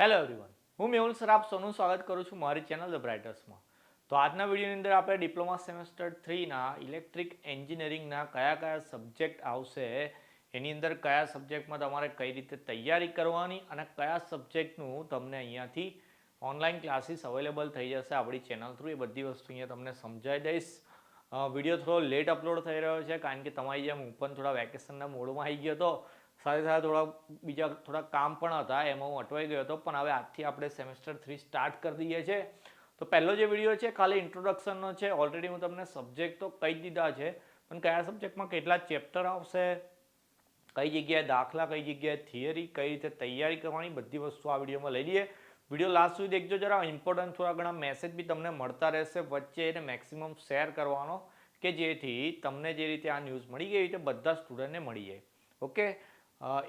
Hello everyone, હું Mehul sir આપ સૌનું સ્વાગત કરું છું મારી ચેનલ ધ બ્રાઇટર્સમાં. તો આજના વિડીયોની અંદર આપણે ડિપ્લોમા સેમેસ્ટર 3ના ઇલેક્ટ્રિક એન્જિનિયરિંગના કયા સબ્જેક્ટ આવશે, એની અંદર કયા સબ્જેક્ટમાં તમારે કઈ રીતે તૈયારી કરવાની અને કયા સબ્જેક્ટનું તમને અહીંયાથી ઓનલાઈન ક્લાસીસ અવેલેબલ થઈ જશે આપણી ચેનલ થ્રુ, એ બધી વસ્તુ અહીંયા તમને સમજાવી દઈશ. વિડીયો થોડો લેટ અપલોડ થઈ રહ્યો છે કારણ કે તમારી જેમ હું પણ થોડા વેકેશનના મોડમાં આવી ગયો હતો, સાથે સાથે થોડા કામ પણ હતા, એમાં હું અટવાઈ ગયો હતો. પણ હવે આજથી આપણે સેમેસ્ટર 3 સ્ટાર્ટ કરી દઈએ છીએ. તો પહેલો જે વિડીયો છે ખાલી ઇન્ટ્રોડક્શનનો છે. ઓલરેડી હું તમને સબ્જેક્ટ તો કહી દીધા છે, પણ કયા સબ્જેક્ટમાં કેટલા ચેપ્ટર આવશે, કઈ જગ્યાએ દાખલા, કઈ જગ્યાએ થિયરી, કઈ રીતે તૈયારી કરવાની, બધી વસ્તુ આ વિડીયોમાં લઈ લઈએ. વિડીયો લાસ્ટ સુધી દેખજો જરા. ઇમ્પોર્ટન્ટ થોડા ઘણા મેસેજ બી તમને મળતા રહેશે વચ્ચે, એને મેક્સિમમ શેર કરવાનો કે જેથી તમને જે રીતે આ ન્યૂઝ મળી ગઈ રીતે બધા સ્ટુડન્ટને મળી જાય. ઓકે,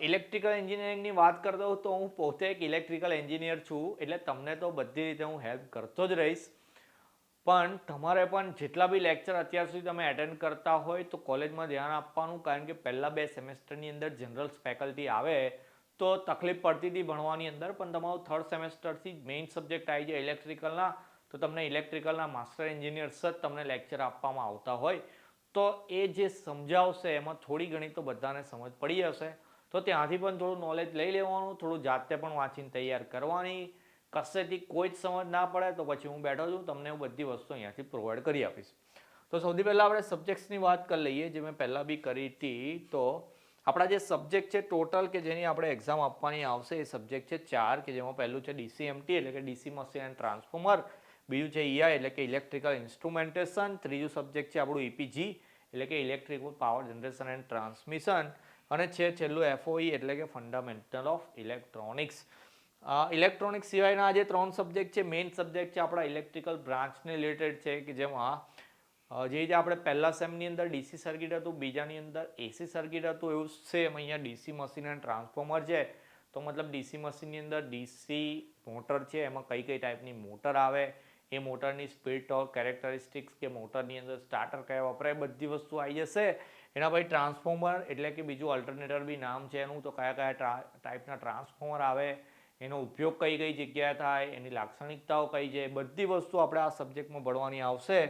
ઇલેક્ટ્રિકલ એન્જિનિયરિંગની વાત કરતો હોઉં તો હું પોતે એક ઇલેક્ટ્રિકલ એન્જિનિયર છું, એટલે તમને તો બધી રીતે હું હેલ્પ કરતો જ રહીશ. પણ તમારે પણ જેટલા બી લેક્ચર અત્યાર સુધી તમે એટેન્ડ કરતા હોય તો કોલેજમાં ધ્યાન આપવાનું, કારણ કે પહેલા 2 સેમેસ્ટરની અંદર જનરલ ફેકલ્ટી આવે તો તકલીફ પડતી હતી ભણવાની અંદર, પણ તમારું 3rd સેમેસ્ટરથી મેઇન સબ્જેક્ટ આવી જાય ઇલેક્ટ્રિકલના, તો તમને ઇલેક્ટ્રિકલના માસ્ટર એન્જિનિયર્સ જ તમને લેક્ચર આપવામાં આવતા હોય, તો એ જે સમજાવશે એમાં થોડી ઘણી તો બધાને સમજ પડી જશે. તો ત્યાંથી પણ થોડું નોલેજ લઈ લેવાનું, થોડું જાતે પણ વાંચીને તૈયાર કરવાની. કશેથી કોઈ જ સમજ ના પડે તો પછી હું બેઠો છું, તમને હું બધી વસ્તુ અહીંયાથી પ્રોવાઈડ કરી આપીશ. તો સૌથી પહેલાં આપણે સબ્જેક્ટ્સની વાત કરી લઈએ, જે મેં પહેલાં બી કરી હતી. તો આપણા જે સબ્જેક્ટ છે ટોટલ કે જેની આપણે એક્ઝામ આપવાની આવશે, એ સબ્જેક્ટ છે 4, કે જેમાં પહેલું છે DCMT એટલે કે ડીસી મશીન એન્ડ ટ્રાન્સફોર્મર, બીજું છે EI એટલે કે ઇલેક્ટ્રિકલ ઇન્સ્ટ્રુમેન્ટેશન, ત્રીજું સબ્જેક્ટ છે આપણું EPG એટલે કે electrical power generation and transmission, અને છે છેલ્લું FOE એટલે કે ફંડામેન્ટલ ઓફ ઇલેક્ટ્રોનિક્સ. ઇલેક્ટ્રોનિક્સ સિવાયના જે 3 સબ્જેક્ટ છે, મેઇન સબ્જેક્ટ છે આપણા ઇલેક્ટ્રિકલ બ્રાન્ચને રિલેટેડ છે, કે જેમાં જે રીતે આપણે પહેલા સેમની અંદર DC સર્કિટ હતું, બીજાની અંદર AC સર્કિટ હતું, એવું સેમ અહીંયા DC મશીન એન્ડ ટ્રાન્સફોર્મર છે. તો મતલબ DC મશીનની અંદર DC મોટર છે, એમાં કઈ ટાઈપની મોટર આવે, એ મોટરની સ્પીડ, ટોર્ક, કેરેક્ટરિસ્ટિક્સ, કે મોટરની અંદર સ્ટાર્ટર કયા વપરાય, બધી વસ્તુ આવી જશે. એના પછી ટ્રાન્સફોર્મર એટલે કે બીજું અલ્ટરનેટર બી નામ છે એનું, તો કયા ટાઈપના ટ્રાન્સફોર્મર આવે, એનો ઉપયોગ કઈ જગ્યાએ થાય, એની લાક્ષણિકતાઓ કઈ છે, બધી વસ્તુ આપણે આ સબ્જેક્ટમાં ભણવાની આવશે.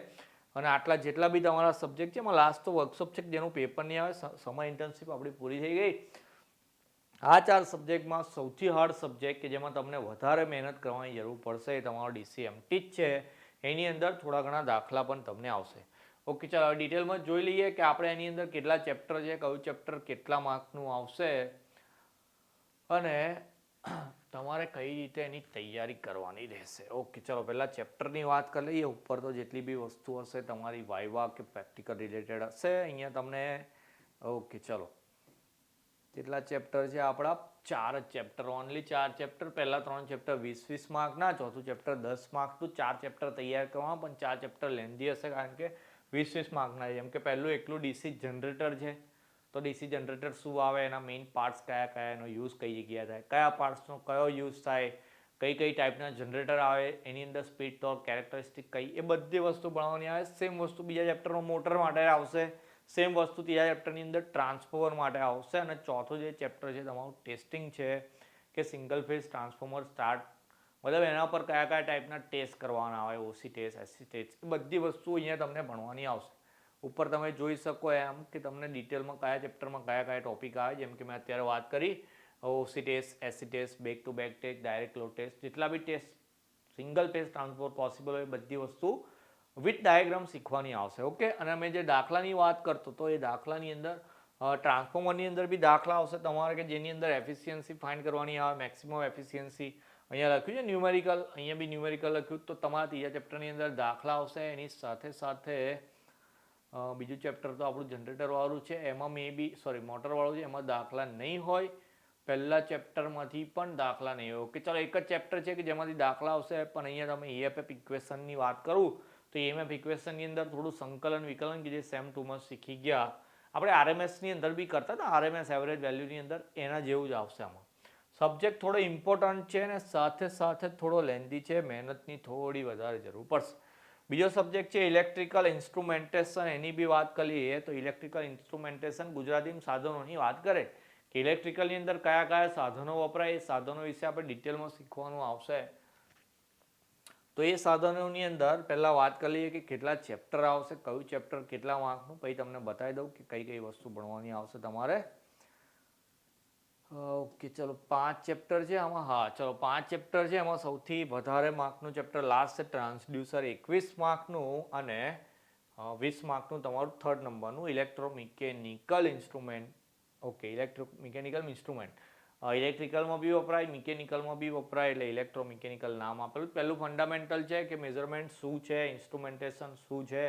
અને આટલા જેટલા બી તમારા સબ્જેક્ટ છે, એમાં લાસ્ટ તો વર્કશોપ છે જેનું પેપર નહીં આવે, સમય ઇન્ટર્નશીપ આપણી પૂરી થઈ ગઈ. આ 4 સબ્જેક્ટમાં સૌથી હાર્ડ સબ્જેક્ટ કે જેમાં તમને વધારે મહેનત કરવાની જરૂર પડશે એ તમારો DCMT જ છે. એની અંદર થોડા ઘણા દાખલા પણ તમને આવશે. ઓકે, ચાલો ડિટેલમાં જોઈ લઈએ કે આપણે એની અંદર કેટલા ચેપ્ટર છે, કયું ચેપ્ટર કેટલા માર્કનું આવશે અને તમારે કઈ રીતે એની તૈયારી કરવાની રહેશે. ઓકે, ચલો પહેલાં ચેપ્ટરની વાત કરી લઈએ. ઉપર તો જેટલી બી વસ્તુ હશે તમારી વાઇવા કે પ્રેક્ટિકલ રિલેટેડ હશે અહીંયા તમને. ઓકે, ચલો કેટલા ચેપ્ટર છે આપણા? 4 જ ચેપ્ટર, ઓનલી 4 ચેપ્ટર. પહેલા 3 ચેપ્ટર 20-20 માર્કના, ચોથું ચેપ્ટર 10 માર્કનું. 4 ચેપ્ટર તૈયાર કરવાના, પણ 4 ચેપ્ટર લેન્ધી હશે કારણ કે 20-20 માર્કના. જેમ કે પહેલું એકલું DC જનરેટર છે, તો DC જનરેટર શું આવે, એના મેઇન પાર્ટ્સ કયા, એનો યુઝ કઈ જગ્યાએ થાય, કયા પાર્ટ્સનો કયો યુઝ થાય, કઈ ટાઈપના જનરેટર આવે, એની અંદર સ્પીડ, ટોર્ક, કેરેક્ટરિસ્ટિક કઈ, એ બધી વસ્તુ ભણવાની આવે. સેમ વસ્તુ બીજા ચેપ્ટરમાં મોટર માટે આવશે, સેમ વસ્તુ ત્રીજા ચેપ્ટરની અંદર ટ્રાન્સફોર્મર માટે આવશે. અને ચોથું જે ચેપ્ટર છે તમારું ટેસ્ટિંગ છે, કે સિંગલ ફેઝ ટ્રાન્સફોર્મર સ્ટાર્ટ, મતલબ એના પર કયા ટાઈપના ટેસ્ટ કરવાના આવે, OC ટેસ્ટ, SC ટેસ્ટ, એ બધી વસ્તુ અહીંયા તમને ભણવાની આવશે. ઉપર તમે જોઈ શકો એમ કે તમને ડિટેલમાં કયા ચેપ્ટરમાં કયા ટોપિક આવે, જેમ કે મેં અત્યારે વાત કરી OC test, SC test, back to back test, direct load test, જેટલા બી test single phase transformer possible હોય બધી વસ્તુ વિથ ડાયાગ્રામ શીખવાની આવશે. ઓકે, અને મેં જે દાખલાની વાત કરતો તો એ દાખલાની અંદર ટ્રાન્સફોર્મરની અંદર બી દાખલા આવશે તમારે, કે જેની અંદર એફિશિયન્સી ફાઇન્ડ કરવાની આવે, મેક્સિમમ એફિશિયન્સી અહીંયા લખ્યું છે ન્યુમેરિકલ, અહીંયા બી ન્યુમેરિકલ લખ્યું. તો તમારા ત્રીજા ચેપ્ટરની અંદર દાખલા આવશે. એની સાથે બીજું ચેપ્ટર તો આપણું જનરેટરવાળું છે, એમાં મોટરવાળું છે, એમાં દાખલા નહીં હોય. પહેલા ચેપ્ટરમાંથી પણ દાખલા નહીં હોય. ઓકે, ચાલો એક જ ચેપ્ટર છે કે જેમાંથી દાખલા આવશે, પણ અહીંયા તમે EMF ઇક્વેશનની વાત કરું તો EMF ઇક્વેશનની અંદર થોડું સંકલન વિકલન કે જે સેમ 2માં શીખી ગયા આપણે, RMSની અંદર બી કરતા હતા, RMS એવરેજ વેલ્યુની અંદર, એના જેવું જ આવશે આમાં. સબ્જેક્ટ થોડો ઇમ્પોર્ટન્ટ છે અને સાથે થોડો લેન્ધી છે, મહેનતની થોડી વધારે જરૂર પડશે. બીજો સબ્જેક્ટ છે ઇલેક્ટ્રિકલ ઇન્સ્ટ્રુમેન્ટેશન. એની બી વાત કરીએ તો ઇલેક્ટ્રિકલ ઇન્સ્ટ્રુમેન્ટેશન ગુજરાતીમાં સાધનોની વાત કરે કે ઇલેક્ટ્રિકલની અંદર કયા કયા સાધનો વપરાય, એ સાધનો વિશે આપણે ડિટેલમાં શીખવાનું આવશે. તો એ સાધનોની અંદર પહેલાં વાત કરી લઈએ કે કેટલા ચેપ્ટર આવશે, કયું ચેપ્ટર કેટલા માર્કનું, પછી તમને બતાવી દઉં કે કઈ કઈ વસ્તુ ભણવાની આવશે તમારે. ઓકે, ચલો 5 ચેપ્ટર છે આમાં. હા, ચલો 5 ચેપ્ટર છે. એમાં સૌથી વધારે માર્કનું ચેપ્ટર લાસ્ટ છે ટ્રાન્સડ્યુસર, 21 માર્કનું, અને 20 માર્કનું તમારું 3rd નંબરનું electromechanical instrument. Okay, electromechanical instrument ઇલેક્ટ્રિકલમાં બી વપરાય, મિકેનિકલમાં બી વપરાય, એટલે ઇલેક્ટ્રોમિકેનિકલ નામ આપેલું. પહેલું ફંડામેન્ટલ છે કે મેઝરમેન્ટ શું છે, ઇન્સ્ટ્રુમેન્ટેશન શું છે.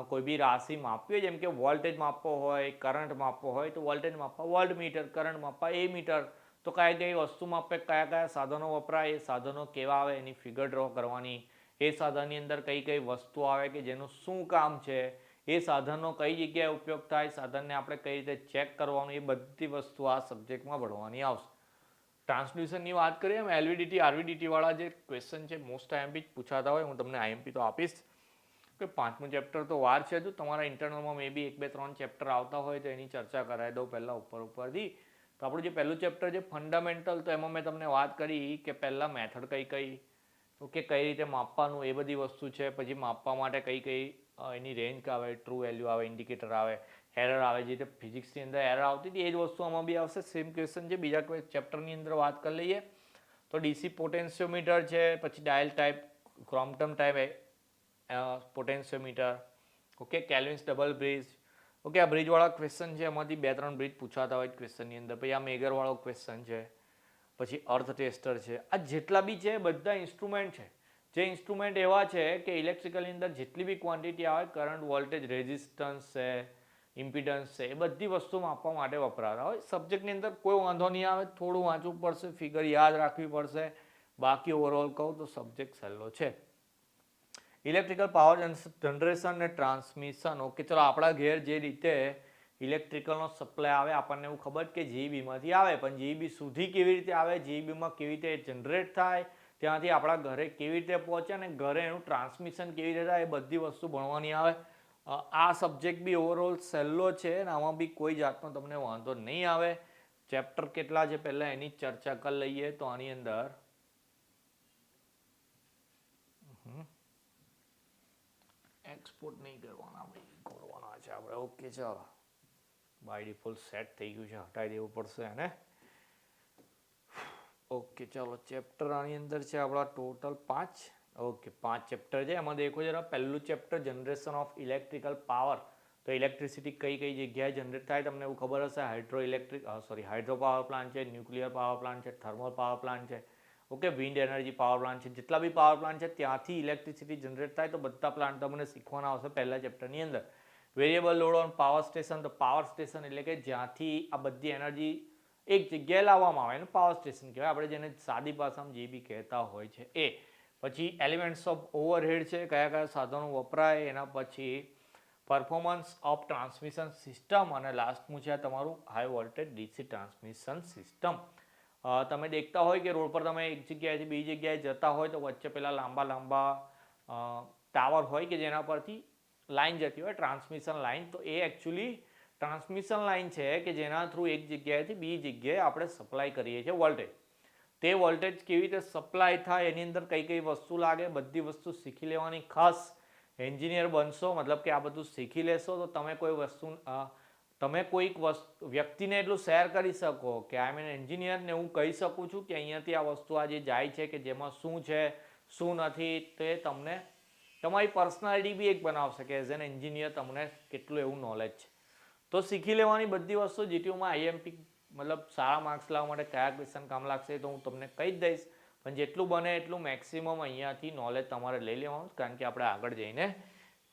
કોઈ બી રાશિ માપવી હોય, જેમ કે વોલ્ટેજ માપવો હોય, કરંટ માપવો હોય તો વોલ્ટેજ માપવા વોલ્ટ મીટર, કરંટ માપવા એ મીટર. તો કઈ કઈ વસ્તુ માપે, કયા કયા સાધનો વપરાય, એ સાધનો કેવા આવે એની ફિગર ડ્રો કરવાની, એ સાધનની અંદર કઈ કઈ વસ્તુ આવે કે જેનું શું કામ છે, એ સાધનનો કઈ જગ્યાએ ઉપયોગ થાય, સાધનને આપણે કઈ રીતે ચેક કરવાનું, એ બધી વસ્તુ આ સબ્જેક્ટમાં ભણવાની આવશે. ટ્રાન્સડ્યુસરની વાત કરીએ, એમ એલવીડીટી આરવીડીટી વાળા જે ક્વેશ્ચન છે મોસ્ટ આઈએમપી પૂછાતા હોય, હું તમને આઈએમપી તો આપીશ. કે 5મું ચેપ્ટર તો વાર છે, હજુ તમારા ઇન્ટરનલમાં મે બી 1, 2, 3 ચેપ્ટર આવતા હોય તો એની ચર્ચા કરાવી દઉં પહેલાં ઉપરથી. તો આપણું જે પહેલું ચેપ્ટર છે ફંડામેન્ટલ, તો એમાં મેં તમને વાત કરી કે પહેલાં મેથડ કઈ ઓકે, કઈ રીતે માપવાનું એ બધી વસ્તુ છે. પછી માપવા માટે કઈ એની રેન્જ આવે, ટ્રુ વેલ્યુ આવે, ઇન્ડિકેટર આવે, એરર આવે, જે રીતે ફિઝિક્સની અંદર એરર આવતી હતી એ જ વસ્તુ આમાં બી આવશે. સેમ ક્વેશ્ચન છે. બીજા કોઈ ચેપ્ટરની અંદર વાત કરી લઈએ તો ડીસી પોટેન્શિયોમીટર છે, પછી dial type, Crompton type potentiometer, okay, Kelvin's double bridge. Okay, આ બ્રિજવાળા ક્વેશ્ચન છે, એમાંથી 2-3 બ્રિજ પૂછાતા હોય ક્વેશ્ચનની અંદર. પછી આ મેગરવાળો ક્વેશ્ચન છે, પછી અર્થ ટેસ્ટર છે. આ જેટલા બી છે બધા ઇન્સ્ટ્રુમેન્ટ છે. જે ઇન્સ્ટ્રુમેન્ટ એવા છે કે ઇલેક્ટ્રિકલની અંદર જેટલી બી ક્વોન્ટિટી આવે, કરંટ, વોલ્ટેજ, રેઝિસ્ટન્સ છે, ઇમ્પિડન્સ છે, એ બધી વસ્તુ માપવા માટે વપરાતા હોય. સબ્જેક્ટની અંદર કોઈ વાંધો નહીં આવે, થોડું વાંચવું પડશે, ફિગર યાદ રાખવી પડશે. બાકી ઓવરઓલ કહું તો સબ્જેક્ટ સહેલો છે. ઇલેક્ટ્રિકલ પાવર જનરેશન અને ટ્રાન્સમિશન. ઓકે, ચલો આપણા ઘેર જે રીતે ઇલેક્ટ્રિકલનો સપ્લાય આવે, આપણને એવું ખબર કે જીઈબીમાંથી આવે, પણ જીઈબી સુધી કેવી રીતે આવે, જીઈબીમાં કેવી રીતે જનરેટ થાય, ત્યાંથી આપણા ઘરે કેવી રીતે પહોંચે, અને ઘરે એનું ટ્રાન્સમિશન કેવી રીતે થાય, એ બધી વસ્તુ ભણવાની આવે. આ સબ્જેક્ટ બી ઓવરઓલ સહેલો છે, અને આમાં બી કોઈ જાતનો તમને વાંધો નહીં આવે. ચેપ્ટર કેટલા છે પહેલાં એની ચર્ચા કરી લઈએ. તો આની અંદર એક્સપોર્ટ નહીં કરવાના છે આપણે. ઓકે, ચાલો બાય ડિફોલ્ટ સેટ થઈ ગયું છે, હટાવી દેવું પડશે એને. ઓકે, ચાલો ચેપ્ટર આની અંદર છે આપણા ટોટલ 5. ઓકે, 5 ચેપ્ટર છે. એમાં દેખો જરા, પહેલું chapter generation of electrical power. તો ઇલેક્ટ્રિસિટી કઈ કઈ જગ્યાએ જનરેટ થાય તમને એવું ખબર હશે. હાઇડ્રો પાવર પ્લાન્ટ છે, ન્યુક્લિયર પાવર પ્લાન્ટ છે, થર્મલ પાવર પ્લાન્ટ છે, okay, wind energy power plant છે. જેટલા બી પાવર પ્લાન્ટ છે ત્યાંથી ઇલેક્ટ્રિસિટી જનરેટ થાય. તો બધા પ્લાન્ટ તમને શીખવાના આવશે પહેલા ચેપ્ટરની અંદર. Variable load on power station. તો પાવર સ્ટેશન એટલે કે જ્યાંથી આ બધી એનર્જી એક જગ્યાએ લાવવામાં આવે એને પાવર સ્ટેશન કહેવાય. આપણે જેને સાદી ભાષામાં જે બી કહેતા હોય છે એ. પછી એલિમેન્ટ્સ ઓફ ઓવરહેડ છે, કયા કયા સાધનો વપરાય. એના પછી પરફોર્મન્સ ઓફ ટ્રાન્સમિશન સિસ્ટમ, અને લાસ્ટનું છે તમારું high voltage DC transmission system. તમે દેખતા હોય કે રોડ પર તમે એક જગ્યાએથી બીજી જગ્યાએ જતા હોય તો વચ્ચે પેલા લાંબા ટાવર હોય કે જેના પરથી લાઈન જતી હોય, ટ્રાન્સમિશન લાઈન. તો એ એકચ્યુઅલી ટ્રાન્સમિશન લાઈન છે કે જેના થ્રુ એક જગ્યાએથી બીજી જગ્યાએ આપણે સપ્લાય કરીએ છીએ વોલ્ટેજ. તે વોલ્ટેજ કેવી રીતે સપ્લાય થાય, એની અંદર કઈ કઈ વસ્તુ લાગે, બધી વસ્તુ શીખી લેવાની. ખાસ એન્જિનિયર બનશો, મતલબ કે આ બધું શીખી લેશો તો તમે કોઈક વ્યક્તિને એટલું શેર કરી શકો કે આઈ મીન એન્જિનિયરને હું કહી શકું છું કે અહીંયાથી આ વસ્તુ આજે જાય છે, કે જેમાં શું છે શું નથી. તે તમને તમારી પર્સનાલિટી બી એક બનાવશે કે એઝ એન એન્જિનિયર તમને કેટલું એવું નોલેજ છે. તો શીખી લેવાની બધી વસ્તુ. જીટીયુમાં આઈએમપી મતલબ સારા માર્ક્સ લાવવા માટે કયા ક્વેશ્ચન કામ લાગશે તો હું તમને કહી જ દઈશ. પણ જેટલું બને એટલું મેક્સિમમ અહીંયાથી નોલેજ તમારે લઈ લેવાનું, કારણ કે આપણે આગળ જઈને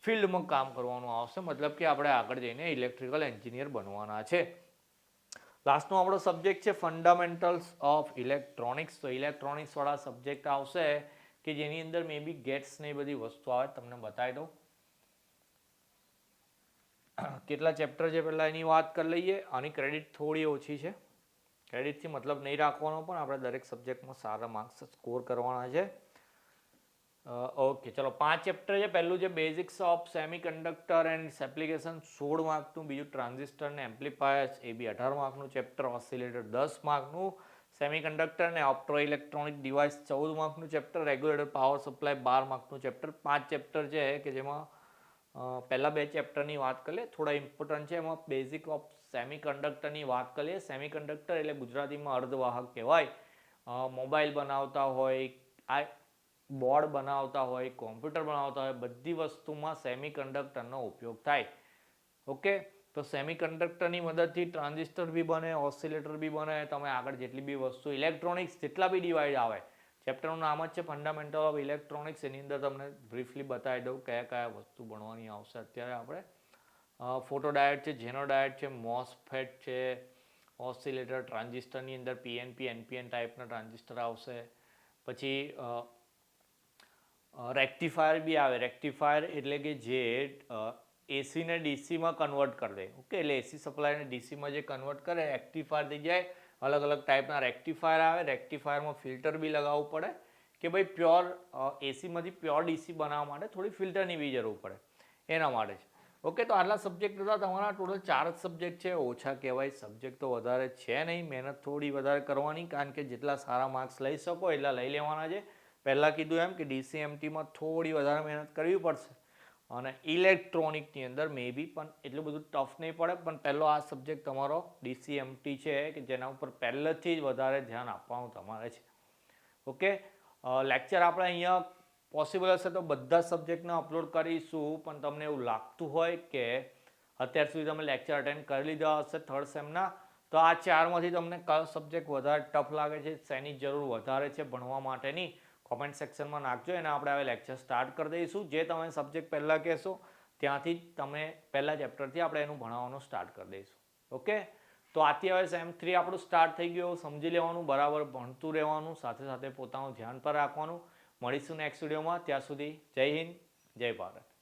ફિલ્ડમાં કામ કરવાનું આવશે. મતલબ કે આપણે આગળ જઈને ઇલેક્ટ્રિકલ એન્જિનિયર બનવાના છે. લાસ્ટનો આપણો સબ્જેક્ટ છે ફંડામેન્ટલ્સ ઓફ ઇલેક્ટ્રોનિક્સ. તો ઇલેક્ટ્રોનિક્સ વાળા સબ્જેક્ટ આવશે કે જેની અંદર મે બી ગેટ્સ ને બધી વસ્તુ આવે. તમને બતાવી દઉં કેટલા ચેપ્ટર છે પહેલાં એની વાત કરી લઈએ. આની ક્રેડિટ થોડી ઓછી છે, ક્રેડિટથી મતલબ નહીં રાખવાનો, પણ આપણે દરેક સબ્જેક્ટમાં સારા માર્ક્સ સ્કોર કરવાના છે. ઓકે, ચલો 5 ચેપ્ટર છે. પહેલું છે basics of semiconductor and application, 16 માર્કનું. બીજું ટ્રાન્ઝિસ્ટર ને એમ્પ્લીફાયર્સ, એ બી 18 માર્કનું ચેપ્ટર. ઓસિલેટર 10 માર્કનું. સેમી કન્ડક્ટર ને ઓપ્ટો ઇલેક્ટ્રોનિક ડિવાઇસ 14 માર્કનું ચેપ્ટર. રેગ્યુલેટર પાવર સપ્લાય 12 માર્કનું ચેપ્ટર. 5 ચેપ્ટર છે કે જેમાં પહેલા 2 ચેપ્ટરની વાત કરીએ, થોડા ઇમ્પોર્ટન્ટ છે. એમાં બેઝિક ઓફ સેમી કન્ડક્ટરની વાત કરીએ. સેમી કન્ડક્ટર એટલે ગુજરાતીમાં અર્ધવાહક કહેવાય. મોબાઈલ બનાવતા હોય, આ બોર્ડ બનાવતા હોય, કોમ્પ્યુટર બનાવતા હોય, બધી વસ્તુમાં સેમી કન્ડક્ટરનો ઉપયોગ થાય. ઓકે, તો સેમી કન્ડક્ટરની મદદથી ટ્રાન્ઝિસ્ટર બી બને, ઓસિલેટર બી બને. તમે આગળ જેટલી બી વસ્તુ ઇલેક્ટ્રોનિક્સ જેટલા બી ડિવાઇસ આવે, ચેપ્ટરનું નામ જ છે ફંડામેન્ટલ ઓફ ઇલેક્ટ્રોનિક્સ. એની અંદર તમને બ્રીફલી બતાવી દઉં કયા કયા વસ્તુ ભણવાની આવશે. અત્યારે આપણે ફોટો ડાયોડ છે, ઝેનો ડાયોડ છે, મોસફેટ છે, ઓસિલેટર, ટ્રાન્ઝિસ્ટરની અંદર પીએનપી, એનપીએન ટાઈપના ટ્રાન્ઝિસ્ટર આવશે. પછી રેક્ટિફાયર બી આવે. રેક્ટિફાયર એટલે કે જે એસીને ડીસીમાં કન્વર્ટ કરી દે. ઓકે, એટલે એસી સપ્લાયને ડીસીમાં જે કન્વર્ટ કરે રેક્ટિફાયર થઈ જાય. અલગ અલગ ટાઈપના રેક્ટિફાયર આવે. રેક્ટિફાયરમાં ફિલ્ટર બી લગાવવું પડે કે ભાઈ પ્યોર એસીમાંથી પ્યોર ડીસી બનાવવા માટે થોડી ફિલ્ટરની બી જરૂર પડે, એના માટે છે. ઓકે, તો આટલા સબ્જેક્ટ હતા તમારા. ટોટલ 4 જ સબ્જેક્ટ છે. ઓછા કહેવાય, સબ્જેક્ટ તો વધારે છે નહીં. મહેનત થોડી વધારે કરવાની, કારણ કે જેટલા સારા માર્ક્સ લઈ શકો એટલા લઈ લેવાના છે. પહેલાં કીધું એમ કે ડીસીએમટીમાં થોડી વધારે મહેનત કરવી પડશે, અને ઇલેક્ટ્રોનિકની અંદર મે બી પણ એટલું બધું ટફ નહીં પડે. પણ પહેલો આ સબ્જેક્ટ તમારો ડીસીએમટી છે કે જેના ઉપર પહેલેથી જ વધારે ધ્યાન આપવાનું તમારે છે. ઓકે, લેક્ચર આપણે અહીંયા પોસિબલ હશે તો બધા સબ્જેક્ટને અપલોડ કરીશું. પણ તમને એવું લાગતું હોય કે અત્યાર સુધી તમે લેક્ચર અટેન્ડ કરી લીધા હશે થર્ડ સેમના, તો આ 4માંથી તમને કયો સબ્જેક્ટ વધારે ટફ લાગે છે, શેની જરૂર વધારે છે ભણવા માટેની, કોમેન્ટ સેક્શનમાં નાખજો. એને આપણે હવે લેક્ચર સ્ટાર્ટ કરી દઈશું. જે તમે સબ્જેક્ટ પહેલાં કહેશો ત્યાંથી જ તમે પહેલા ચેપ્ટરથી આપણે એનું ભણાવવાનું સ્ટાર્ટ કરી દઈશું. ઓકે, તો આથી હવે સેમ 3 આપણું સ્ટાર્ટ થઈ ગયું. સમજી લેવાનું, બરાબર ભણતું રહેવાનું, સાથે સાથે પોતાનું ધ્યાન પર રાખવાનું. મળીશું નેક્સ્ટ વિડીયોમાં. ત્યાં સુધી જય હિન્દ, જય ભારત.